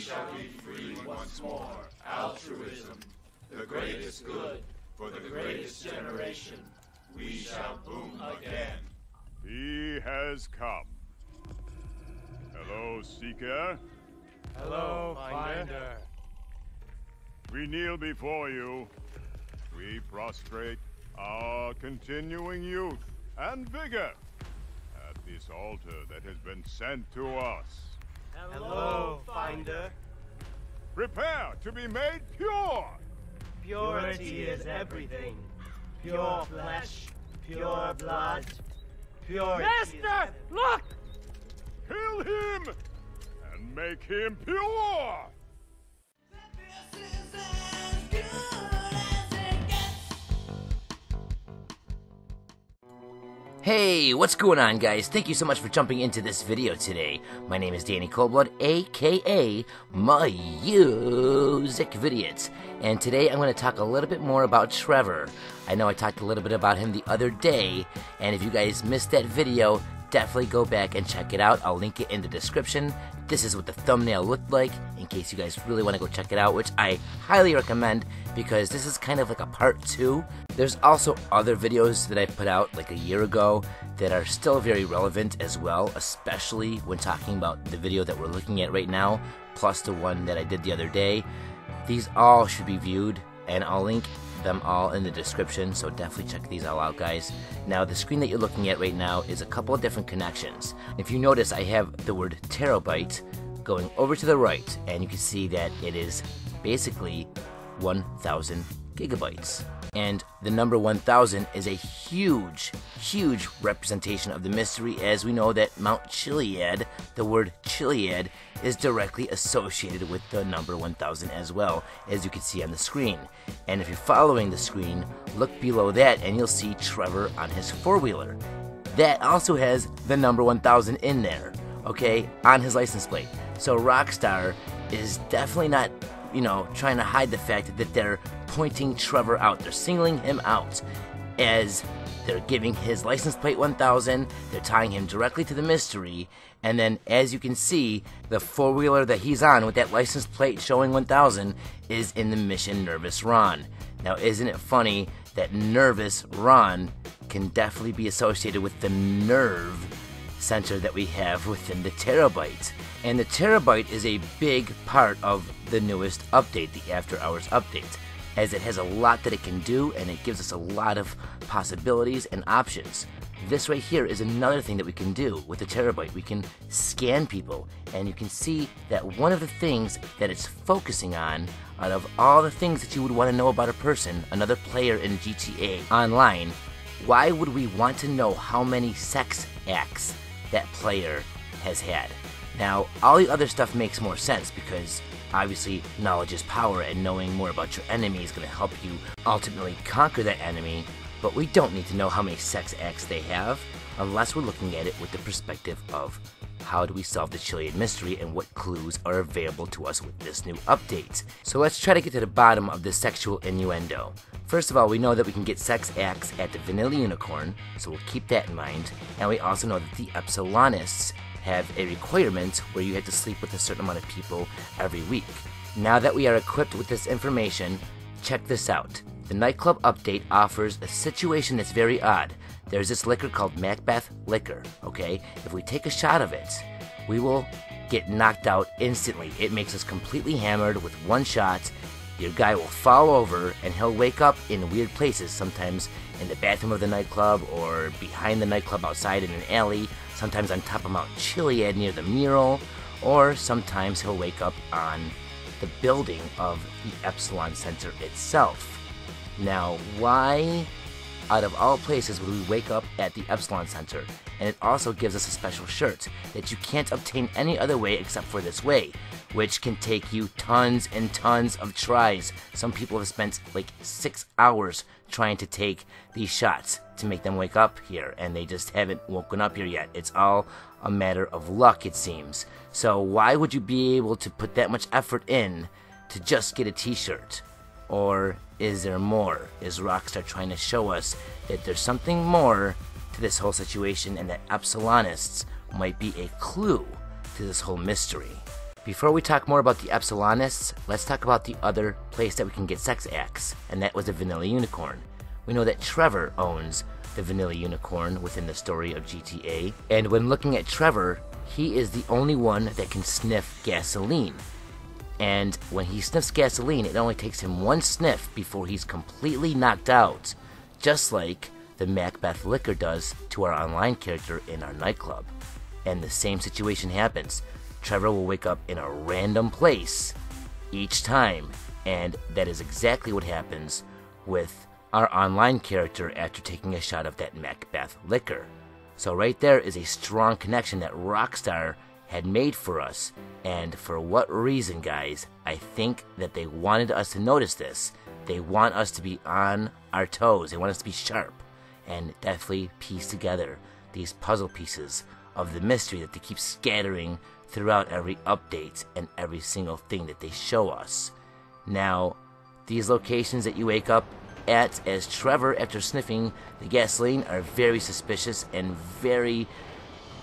shall be free once more. Altruism, the greatest good for the greatest generation. We shall boom again. He has come. Hello, Seeker. Hello, Finder. We kneel before you. We prostrate our continuing youth and vigor at this altar that has been sent to us. Hello, Finder. Prepare to be made pure! Purity is everything. Pure flesh, pure blood, purity. Master, look! Kill him and make him pure! Hey, what's going on, guys? Thank you so much for jumping into this video today. My name is Danny Coldblood, aka Music Vidiot, and today I'm going to talk a little bit more about Trevor. I know I talked a little bit about him the other day, and if you guys missed that video, definitely go back and check it out. I'll link it in the description. This is what the thumbnail looked like, in case you guys really want to go check it out, which I highly recommend, because this is kind of like a part 2. There's also other videos that I put out like a year ago that are still very relevant as well, especially when talking about the video that we're looking at right now, plus the one that I did the other day. These all should be viewed, and I'll link them all in the description, so definitely check these all out, guys. Now, the screen that you're looking at right now is a couple of different connections. If you notice, I have the word terabyte going over to the right, and you can see that it is basically 1,000 gigabytes. And the number 1,000 is a huge, huge representation of the mystery, as we know that Mount Chiliad, the word Chiliad, is directly associated with the number 1,000 as well, as you can see on the screen. And if you're following the screen, look below that and you'll see Trevor on his four-wheeler. That also has the number 1,000 in there, okay, on his license plate. So Rockstar is definitely not, trying to hide the fact that they're pointing Trevor out. They're singling him out as they're giving his license plate 1,000, they're tying him directly to the mystery, and then as you can see, the four-wheeler that he's on with that license plate showing 1,000 is in the mission Nervous Ron. Now, isn't it funny that Nervous Ron can definitely be associated with the nerve center that we have within the terabyte. And the terabyte is a big part of the newest update, the After Hours update, as it has a lot that it can do, and it gives us a lot of possibilities and options. This right here is another thing that we can do with the terabyte. We can scan people, and you can see that one of the things that it's focusing on, out of all the things that you would want to know about a person, another player in GTA Online, why would we want to know how many sex acts that player has had? Now, all the other stuff makes more sense, because obviously knowledge is power, and knowing more about your enemy is going to help you ultimately conquer that enemy, but we don't need to know how many sex acts they have unless we're looking at it with the perspective of how do we solve the Chiliad mystery and what clues are available to us with this new update. So let's try to get to the bottom of this sexual innuendo. First of all, we know that we can get sex acts at the Vanilla Unicorn, so we'll keep that in mind, and we also know that the Epsilonists have a requirement where you have to sleep with a certain amount of people every week. Now that we are equipped with this information, check this out. The nightclub update offers a situation that's very odd. There's this liquor called Macbeth Liquor, okay? If we take a shot of it, we will get knocked out instantly. It makes us completely hammered with one shot. Your guy will fall over and he'll wake up in weird places, sometimes in the bathroom of the nightclub or behind the nightclub outside in an alley, sometimes on top of Mount Chiliad near the mural, or sometimes he'll wake up on the building of the Epsilon Center itself. Now, why out of all places would we wake up at the Epsilon Center? And it also gives us a special shirt that you can't obtain any other way except for this way, which can take you tons and tons of tries. Some people have spent like 6 hours trying to take these shots to make them wake up here, and they just haven't woken up here yet. It's all a matter of luck, it seems. So why would you be able to put that much effort in to just get a t-shirt? Or is there more? Is Rockstar trying to show us that there's something more to this whole situation, and that Epsilonists might be a clue to this whole mystery? Before we talk more about the Epsilonists, let's talk about the other place that we can get sex acts, and that was the Vanilla Unicorn. We know that Trevor owns the Vanilla Unicorn within the story of GTA, and when looking at Trevor, he is the only one that can sniff gasoline. And when he sniffs gasoline, it only takes him one sniff before he's completely knocked out, just like the Macbeth Liquor does to our online character in our nightclub. And the same situation happens. Trevor will wake up in a random place each time, and that is exactly what happens with our online character after taking a shot of that Macbeth Liquor. So right there is a strong connection that Rockstar had made for us, and for what reason, guys? I think that they wanted us to notice this. They want us to be on our toes. They want us to be sharp and definitely piece together these puzzle pieces of the mystery that they keep scattering throughout every update and every single thing that they show us. Now, these locations that you wake up at as Trevor after sniffing the gasoline are very suspicious and very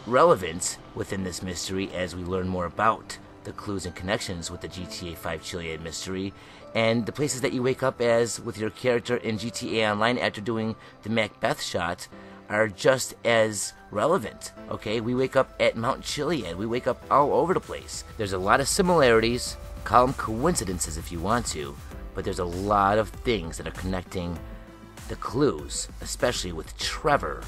relevant within this mystery as we learn more about the clues and connections with the GTA5 Chiliad Mystery, and the places that you wake up as with your character in GTA Online after doing the Macbeth shot are just as relevant, okay? We wake up at Mount Chiliad, we wake up all over the place. There's a lot of similarities, call them coincidences if you want to, but there's a lot of things that are connecting the clues, especially with Trevor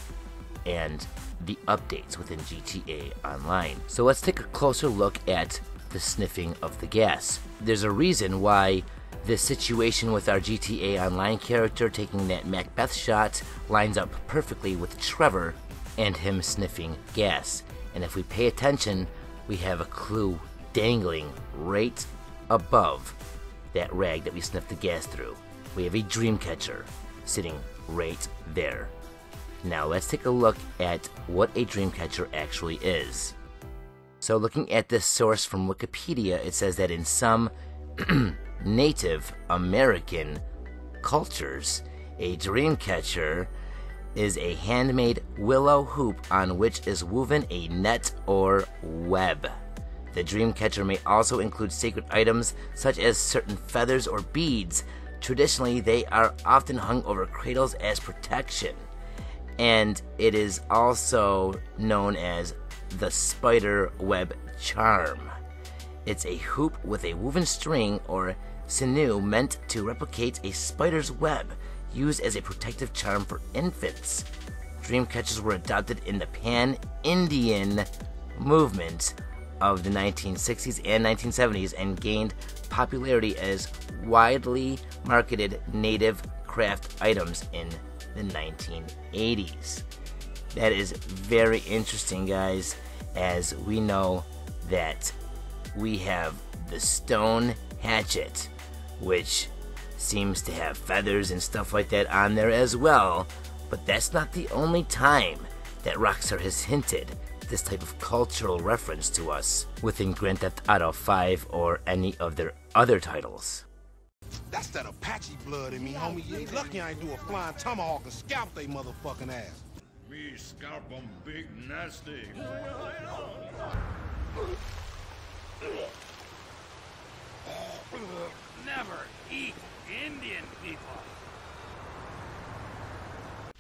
and the updates within GTA Online. So let's take a closer look at the sniffing of the gas. There's a reason why this situation with our GTA Online character taking that Macbeth shot lines up perfectly with Trevor and him sniffing gas. And if we pay attention, we have a clue dangling right above that rag that we sniffed the gas through. We have a Dreamcatcher sitting right there. Now let's take a look at what a Dreamcatcher actually is. So looking at this source from Wikipedia, it says that in some Native American cultures, a Dreamcatcher is a handmade willow hoop on which is woven a net or web. The Dreamcatcher may also include sacred items such as certain feathers or beads. Traditionally, they are often hung over cradles as protection. And it is also known as the spider web charm. It's a hoop with a woven string or sinew meant to replicate a spider's web, used as a protective charm for infants. Dreamcatchers were adopted in the Pan-Indian movement of the 1960s and 1970s and gained popularity as widely marketed native craft items in the 1980s. That is very interesting, guys, as we know that we have the stone hatchet, which seems to have feathers and stuff like that on there as well, but that's not the only time that Rockstar has hinted this type of cultural reference to us within Grand Theft Auto 5 or any of their other titles. That's that Apache blood in me, homie. You ain't lucky I ain't do a flying tomahawk and scalp they motherfucking ass. Me scalp 'em big nasty. Never eat Indian people.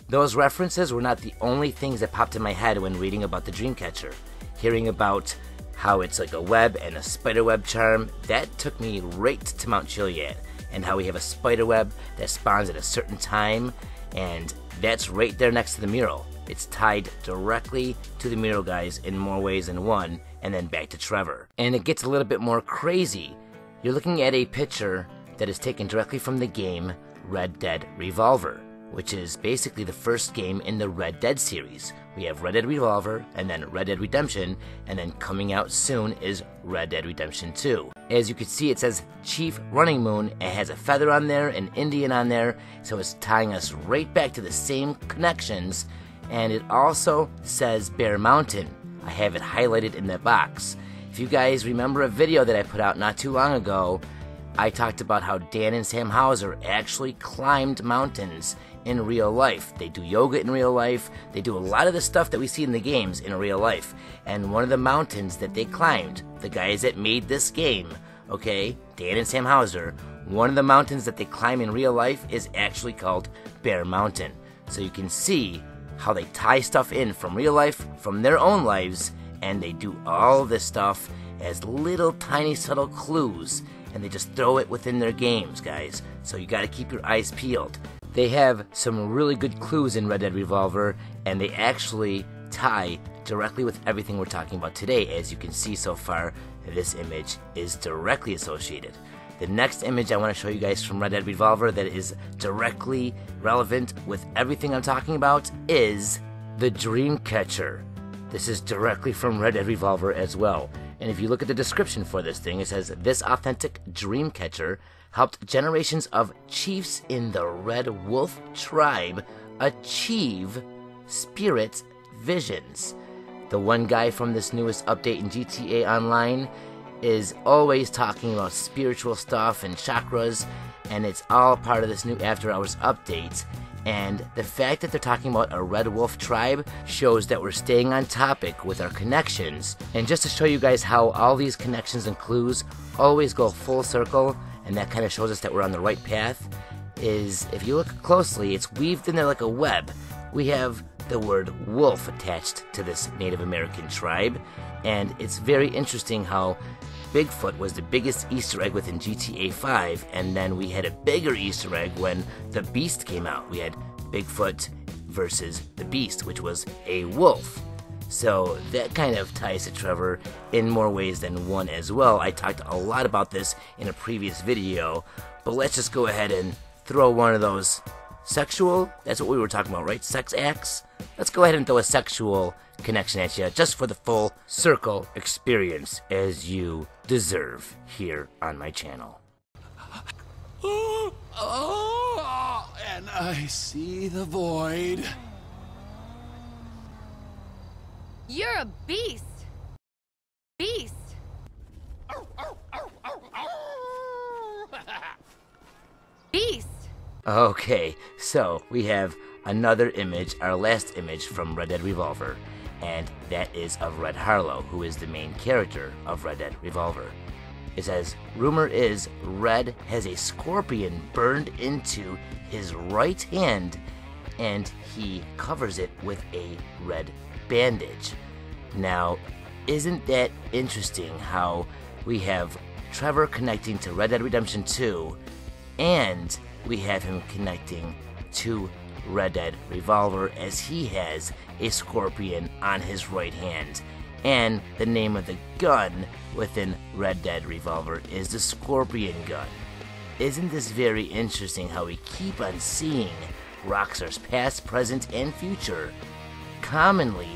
Those references were not the only things that popped in my head when reading about the Dreamcatcher. Hearing about how it's like a web and a spiderweb charm, that took me right to Mount Chiliad, and how we have a spiderweb that spawns at a certain time, and that's right there next to the mural. It's tied directly to the mural, guys, in more ways than one, and then back to Trevor. And it gets a little bit more crazy. You're looking at a picture that is taken directly from the game Red Dead Revolver, which is basically the first game in the Red Dead series. We have Red Dead Revolver, and then Red Dead Redemption, and then coming out soon is Red Dead Redemption 2. As you can see, it says Chief Running Moon. It has a feather on there, an Indian on there, so it's tying us right back to the same connections. And it also says Bear Mountain. I have it highlighted in that box. If you guys remember a video that I put out not too long ago, I talked about how Dan and Sam Hauser actually climbed mountains in real life. They do yoga in real life. They do a lot of the stuff that we see in the games in real life. And one of the mountains that they climbed, the guys that made this game, okay, Dan and Sam Hauser, one of the mountains that they climb in real life is actually called Bear Mountain. So you can see how they tie stuff in from real life, from their own lives, and they do all this stuff as little tiny subtle clues, and they just throw it within their games, guys. So you gotta keep your eyes peeled. They have some really good clues in Red Dead Revolver, and they actually tie directly with everything we're talking about today. As you can see so far, this image is directly associated. The next image I want to show you guys from Red Dead Revolver that is directly relevant with everything I'm talking about is the Dreamcatcher. This is directly from Red Dead Revolver as well. And if you look at the description for this thing, it says, this authentic Dreamcatcher helped generations of chiefs in the Red Wolf tribe achieve spirit visions. The one guy from this newest update in GTA Online is always talking about spiritual stuff and chakras, and it's all part of this new After Hours update. And the fact that they're talking about a Red Wolf tribe shows that we're staying on topic with our connections. And just to show you guys how all these connections and clues always go full circle, and that kind of shows us that we're on the right path, is if you look closely, it's weaved in there like a web. We have the word wolf attached to this Native American tribe, and it's very interesting how Bigfoot was the biggest Easter egg within GTA5, and then we had a bigger Easter egg when the Beast came out. We had Bigfoot versus the Beast, which was a wolf. So that kind of ties to Trevor in more ways than one as well. I talked a lot about this in a previous video, but let's just go ahead and throw one of those sexual, that's what we were talking about, right? Sex acts? Let's go ahead and throw a sexual connection at you, just for the full circle experience as you deserve here on my channel. And I see the void. You're a beast. Beast. Beast. Okay, so we have another image, our last image from Red Dead Revolver, and that is of Red Harlow, who is the main character of Red Dead Revolver. It says, rumor is Red has a scorpion burned into his right hand, and he covers it with a red bandage. Now, isn't that interesting how we have Trevor connecting to Red Dead Redemption 2, and we have him connecting to Red Dead Revolver as he has a scorpion on his right hand. And the name of the gun within Red Dead Revolver is the Scorpion Gun. Isn't this very interesting how we keep on seeing Rockstar's past, present, and future commonly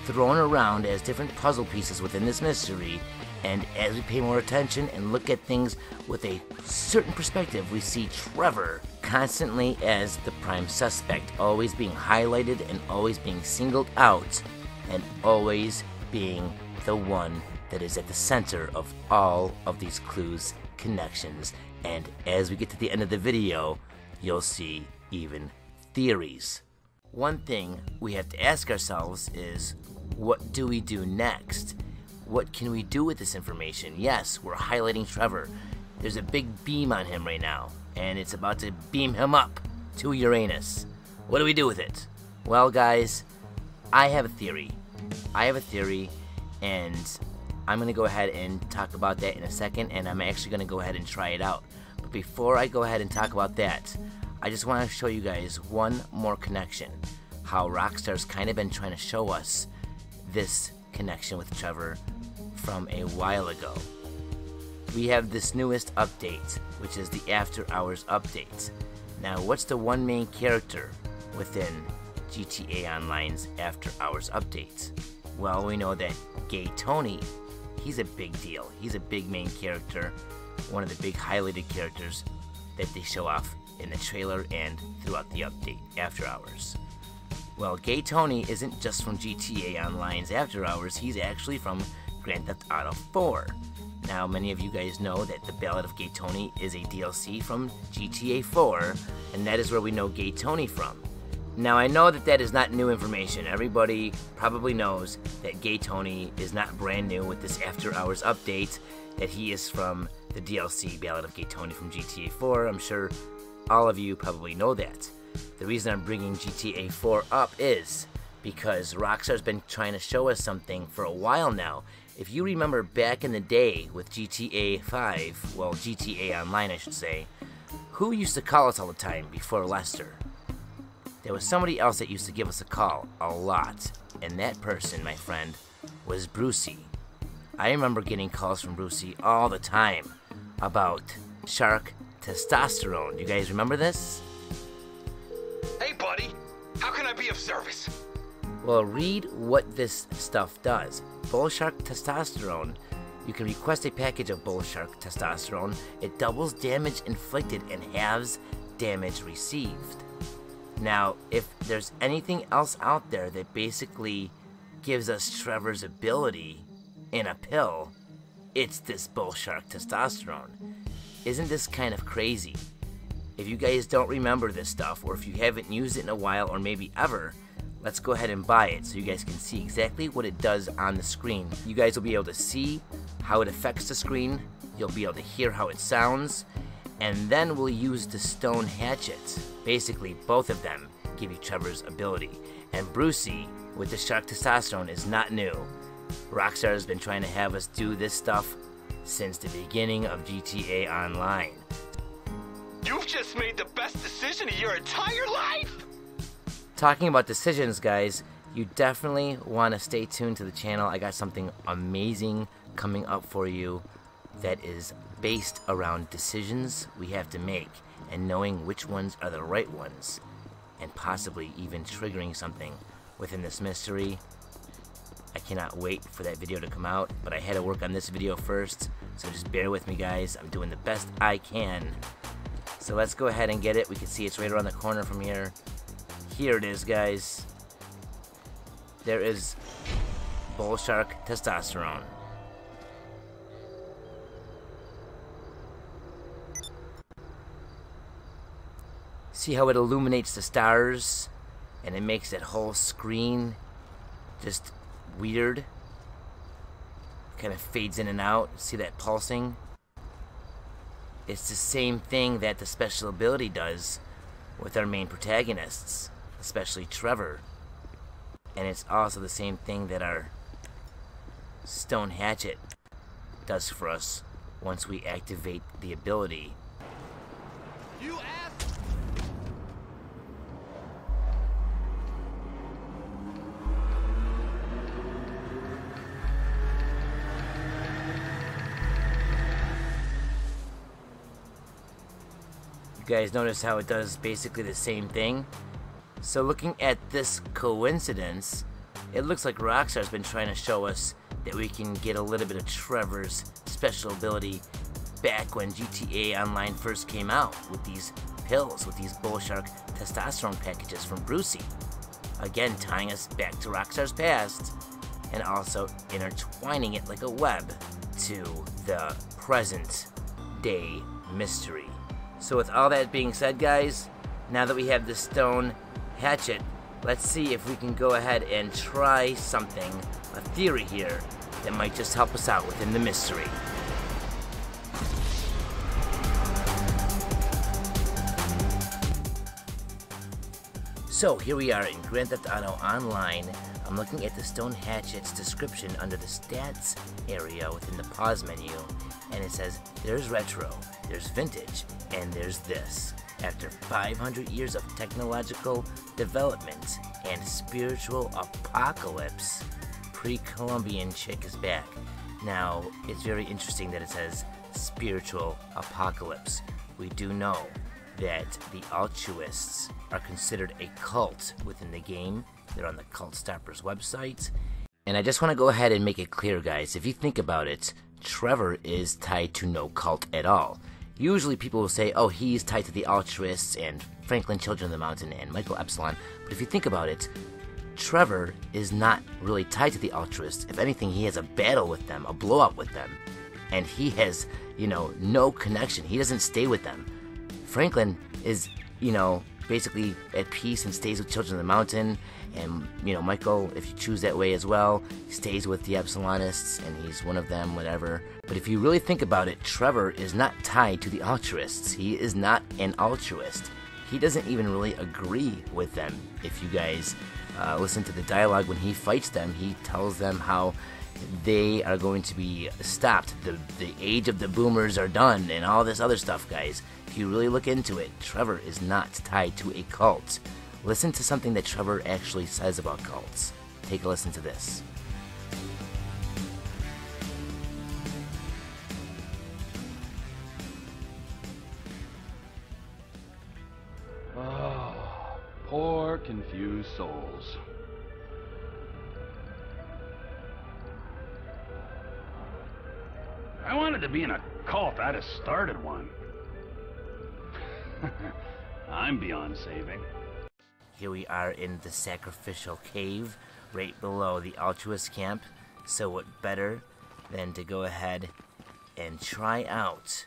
thrown around as different puzzle pieces within this mystery, and as we pay more attention and look at things with a certain perspective, we see Trevor constantly as the prime suspect, always being highlighted and always being singled out, and always being the one that is at the center of all of these clues, connections, and as we get to the end of the video, you'll see even theories. One thing we have to ask ourselves is, what do we do next? What can we do with this information? Yes, we're highlighting Trevor. There's a big beam on him right now, and it's about to beam him up to Uranus. What do we do with it? Well, guys, I have a theory. And I'm going to go ahead and talk about that in a second, and I'm actually going to go ahead and try it out. But before I go ahead and talk about that, I just want to show you guys one more connection. How Rockstar's kind of been trying to show us this connection with Trevor from a while ago. We have this newest update, which is the After Hours update. Now, what's the one main character within GTA Online's After Hours update? Well, we know that Gay Tony, he's a big deal. He's a big main character, one of the big highlighted characters that they show off in the trailer and throughout the update, After Hours. Well, Gay Tony isn't just from GTA Online's After Hours, he's actually from Grand Theft Auto 4. Now, many of you guys know that the Ballad of Gay Tony is a DLC from GTA 4, and that is where we know Gay Tony from. Now, I know that that is not new information. Everybody probably knows that Gay Tony is not brand new with this After Hours update, that he is from the DLC Ballad of Gay Tony from GTA 4. I'm sure all of you probably know that. The reason I'm bringing GTA 4 up is because Rockstar's been trying to show us something for a while now. If you remember back in the day with GTA5, well, GTA Online I should say, who used to call us all the time before Lester? There was somebody else that used to give us a call a lot, and that person, my friend, was Brucey. I remember getting calls from Brucey all the time about shark testosterone. Do you guys remember this? Hey buddy, how can I be of service? Well, read what this stuff does. Bull shark testosterone. You can request a package of bull shark testosterone. It doubles damage inflicted and halves damage received. Now, if there's anything else out there that basically gives us Trevor's ability in a pill, it's this bull shark testosterone. Isn't this kind of crazy? If you guys don't remember this stuff, or if you haven't used it in a while, or maybe ever, let's go ahead and buy it so you guys can see exactly what it does on the screen. You guys will be able to see how it affects the screen, you'll be able to hear how it sounds, and then we'll use the stone hatchet. Basically, both of them give you Trevor's ability. And Brucey, with the shark testosterone, is not new. Rockstar has been trying to have us do this stuff since the beginning of GTA Online. You've just made the best decision of your entire life! Talking about decisions, guys, you definitely want to stay tuned to the channel. I got something amazing coming up for you that is based around decisions we have to make and knowing which ones are the right ones, and possibly even triggering something within this mystery. I cannot wait for that video to come out, but I had to work on this video first, so just bear with me, guys. I'm doing the best I can. So let's go ahead and get it. We can see it's right around the corner from here. Here it is, guys. There is bull shark testosterone. See how it illuminates the stars and it makes that whole screen just weird? Kind of fades in and out. See that pulsing? It's the same thing that the special ability does with our main protagonists, especially Trevor. And it's also the same thing that our stone hatchet does for us once we activate the ability. You asked! You guys notice how it does basically the same thing? So looking at this coincidence, it looks like Rockstar's been trying to show us that we can get a little bit of Trevor's special ability back when GTA Online first came out with these pills, with these bull shark testosterone packages from Brucey. Again, tying us back to Rockstar's past and also intertwining it like a web to the present day mystery. So with all that being said, guys, now that we have the stone hatchet, let's see if we can go ahead and try something, a theory here, that might just help us out within the mystery. So here we are in Grand Theft Auto Online. I'm looking at the stone hatchet's description under the stats area within the pause menu, and it says there's retro, there's vintage, and there's this. After 500 years of technological development and spiritual apocalypse, pre-Columbian chick is back. Now, it's very interesting that it says spiritual apocalypse. We do know that the altruists are considered a cult within the game. They're on the Cult Stoppers website. And I just want to go ahead and make it clear, guys, if you think about it, Trevor is tied to no cult at all. Usually people will say, oh, he's tied to the altruists and Franklin Children of the Mountain and Michael Epsilon. But if you think about it, Trevor is not really tied to the altruists. If anything, he has a battle with them, a blow-up with them. and he has, you know, no connection. He doesn't stay with them. Franklin is, you know, basically at peace and stays with Children of the Mountain, and, you know, Michael, if you choose that way as well, stays with the Epsilonists, and he's one of them, whatever. But if you really think about it, Trevor is not tied to the altruists. He is not an altruist. He doesn't even really agree with them. If you guys listen to the dialogue when he fights them, he tells them how they are going to be stopped. The age of the boomers are done, and all this other stuff, guys. If you really look into it, Trevor is not tied to a cult. Listen to something that Trevor actually says about cults. Take a listen to this. Oh, poor confused souls. I wanted to be in a cult. I'd have started one. I'm beyond saving. Here we are in the sacrificial cave, right below the altruist camp. So what better than to go ahead and try out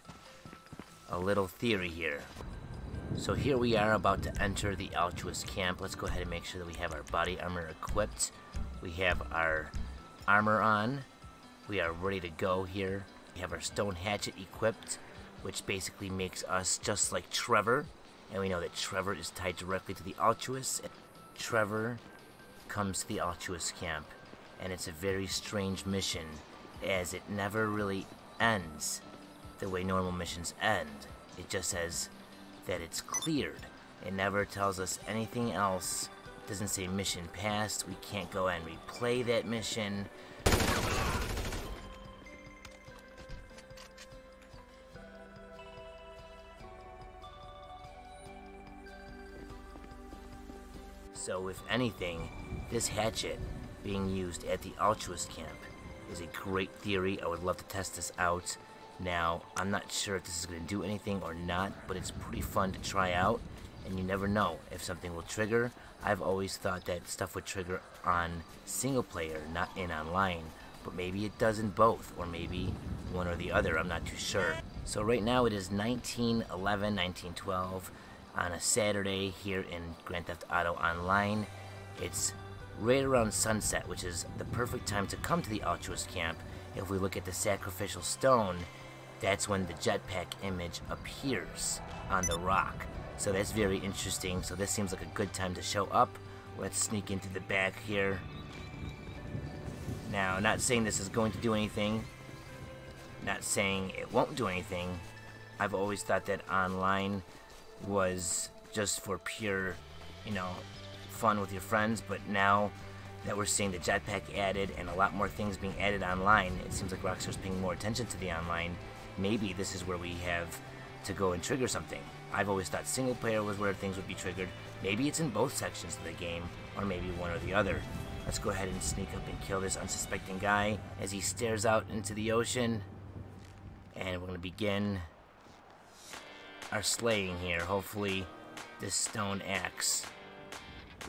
a little theory here. So here we are about to enter the altruist camp. Let's go ahead and make sure that we have our body armor equipped. We have our armor on. We are ready to go here. We have our stone hatchet equipped, which basically makes us just like Trevor. And we know that Trevor is tied directly to the altruists. Trevor comes to the altruist camp, and it's a very strange mission, as it never really ends the way normal missions end. It just says that it's cleared. It never tells us anything else. It doesn't say mission passed. We can't go and replay that mission. So if anything, this hatchet being used at the altruist camp is a great theory. I would love to test this out. Now, I'm not sure if this is going to do anything or not, but it's pretty fun to try out, and you never know if something will trigger. I've always thought that stuff would trigger on single player, not in online, but maybe it does in both, or maybe one or the other. I'm not too sure. So right now it is 1911, 1912. On a Saturday here in Grand Theft Auto Online. It's right around sunset, which is the perfect time to come to the altruist camp. If we look at the sacrificial stone, that's when the jetpack image appears on the rock. So that's very interesting. So this seems like a good time to show up. Let's sneak into the back here. Now, not saying this is going to do anything. Not saying it won't do anything. I've always thought that online was just for pure, you know, fun with your friends, but now that we're seeing the jetpack added and a lot more things being added online, it seems like Rockstar's paying more attention to the online. Maybe this is where we have to go and trigger something. I've always thought single player was where things would be triggered. Maybe it's in both sections of the game, or maybe one or the other. Let's go ahead and sneak up and kill this unsuspecting guy as he stares out into the ocean. And we're going to begin our slaying here. Hopefully this stone axe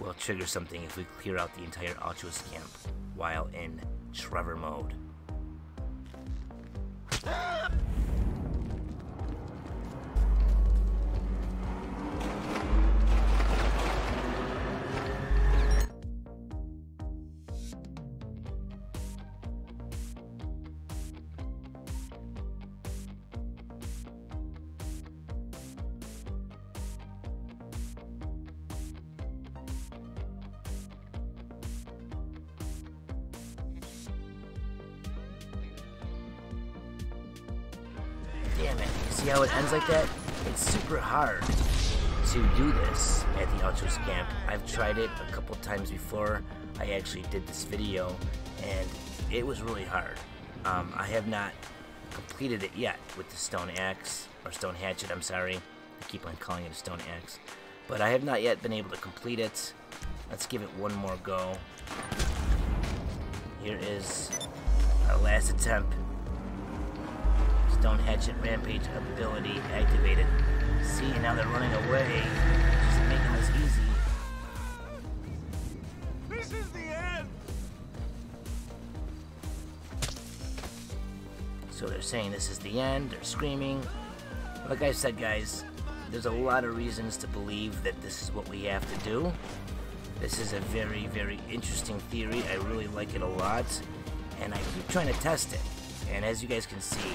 will trigger something if we clear out the entire altruist camp while in Trevor mode. Damn it. See how it ends like that? It's super hard to do this at the altruist camp. I've tried it a couple times before. I actually did this video, and it was really hard. I have not completed it yet with the stone axe, or stone hatchet, I'm sorry. I keep on calling it a stone axe. But I have not yet been able to complete it. Let's give it one more go. Here is our last attempt. Stone hatchet rampage ability activated. See, now they're running away. Just making this easy. This is the end! So they're saying this is the end, they're screaming. Like I said, guys, there's a lot of reasons to believe that this is what we have to do. This is a very, very interesting theory. I really like it a lot, and I keep trying to test it. And as you guys can see,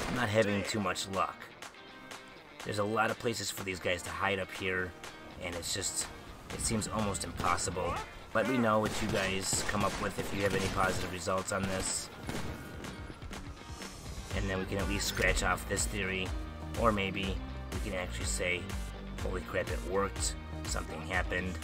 I'm not having too much luck. There's a lot of places for these guys to hide up here, and it seems almost impossible. Let me know what you guys come up with if you have any positive results on this. And then we can at least scratch off this theory, or maybe we can actually say, holy crap, it worked, something happened.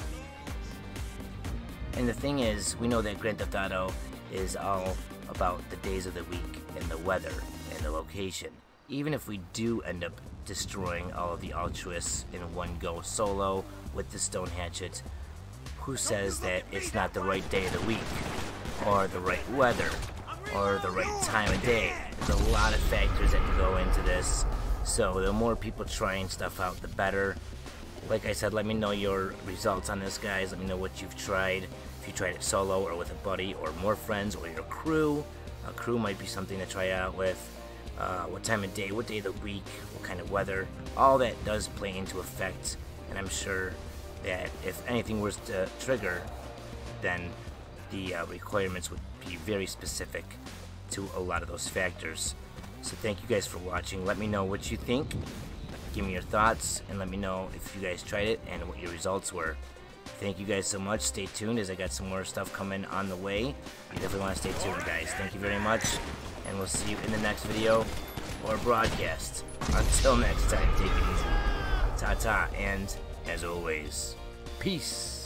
And the thing is, we know that Grand Theft Auto is all about the days of the week, and the weather, and the location. Even if we do end up destroying all of the altruists in one go solo with the stone hatchet, who says that it's not the right day of the week, or the right weather, or the right time of day? There's a lot of factors that can go into this, so the more people trying stuff out, the better. Like I said, let me know your results on this, guys. Let me know what you've tried. If you tried it solo, or with a buddy, or more friends, or your crew. A crew might be something to try out with. What time of day, what day of the week, what kind of weather. All that does play into effect, and I'm sure that if anything was to trigger, then the requirements would be very specific to a lot of those factors. So thank you guys for watching. Let me know what you think. Give me your thoughts, and let me know if you guys tried it and what your results were. Thank you guys so much. Stay tuned, as I got some more stuff coming on the way. You definitely want to stay tuned, guys. Thank you very much, and we'll see you in the next video or broadcast. Until next time, take it easy. Ta-ta, and as always, peace.